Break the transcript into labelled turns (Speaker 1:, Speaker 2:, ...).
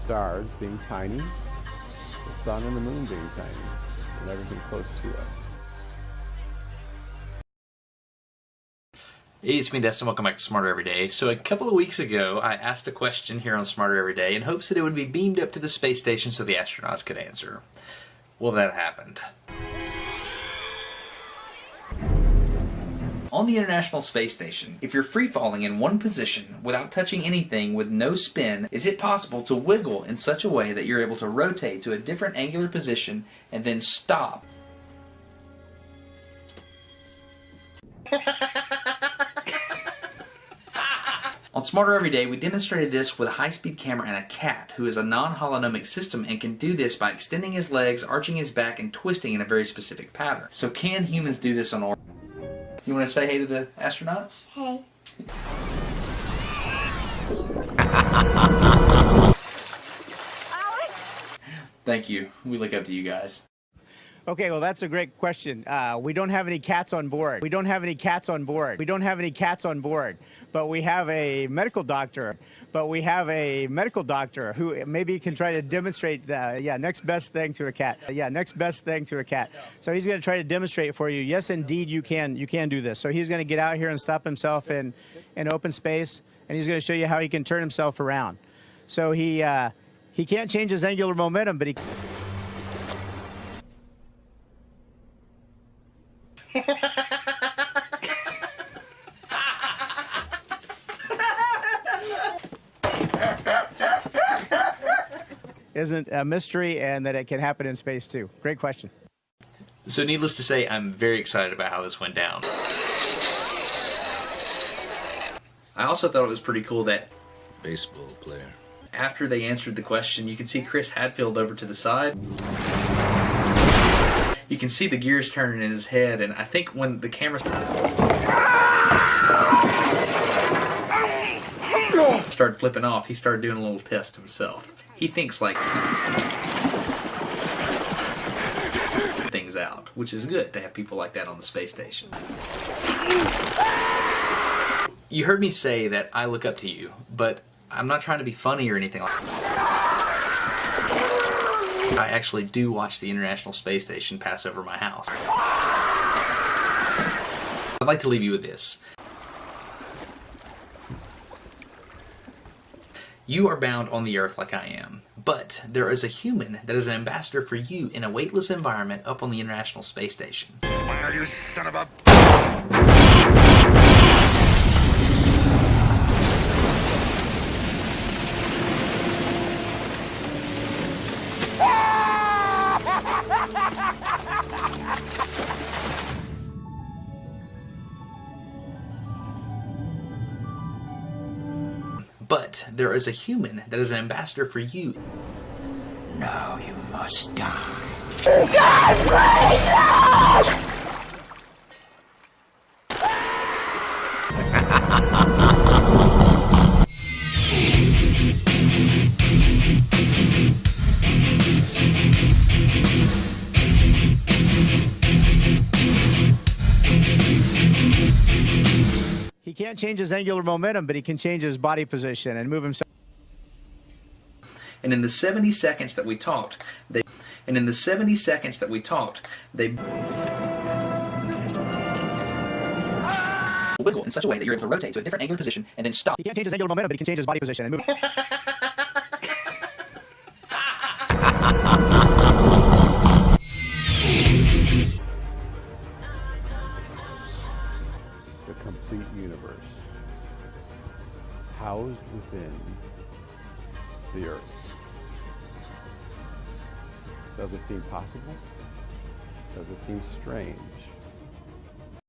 Speaker 1: stars being tiny, the sun and the moon being tiny, and everything close to us.
Speaker 2: Hey, it's me, Dustin. Welcome back to Smarter Every Day. So a couple of weeks ago, I asked a question here on Smarter Every Day in hopes that it would be beamed up to the space station so the astronauts could answer. Well, that happened. On the International Space Station, if you're free-falling in one position without touching anything with no spin, is it possible to wiggle in such a way that you're able to rotate to a different angular position and then stop? On Smarter Every Day, we demonstrated this with a high-speed camera and a cat, who is a non-holonomic system and can do this by extending his legs, arching his back, and twisting in a very specific pattern. So can humans do this on orbit? You want to say hey to the astronauts?
Speaker 3: Hey. Alex?
Speaker 2: Thank you. We look up to you guys.
Speaker 4: Okay, well, that's a great question. We don't have any cats on board. We don't have any cats on board. We don't have any cats on board. But we have a medical doctor. But we have a medical doctor who maybe can try to demonstrate the next best thing to a cat. Next best thing to a cat. So he's going to try to demonstrate for you. Yes, indeed, you can do this. So he's going to get out here and stop himself in open space, and he's going to show you how he can turn himself around. So he can't change his angular momentum, but he. Isn't a mystery, and that it can happen in space too. Great question.
Speaker 2: So needless to say, I'm very excited about how this went down. I also thought it was pretty cool that
Speaker 5: baseball player,
Speaker 2: after they answered the question, you can see Chris Hadfield over to the side. You can see the gears turning in his head, and I think when the camera started flipping off, he started doing a little test himself. He thinks like things out, which is good to have people like that on the space station. You heard me say that I look up to you, but I'm not trying to be funny or anything like that. I actually do watch the International Space Station pass over my house. I'd like to leave you with this. You are bound on the Earth like I am, but there is a human that is an ambassador for you in a weightless environment up on the International Space Station.
Speaker 5: Smile, you son of a...
Speaker 2: But there is a human that is an ambassador for you.
Speaker 5: Now you must die.
Speaker 4: He can't change his angular momentum, but he can change his body position and move himself.
Speaker 2: And in the 70 seconds that we talked, they wiggle in such a way that you're able to rotate to a different angular position and then stop.
Speaker 4: He can't change his angular momentum, but he can change his body position and move.
Speaker 1: The complete universe, housed within the Earth. Does it seem possible? Does it seem strange?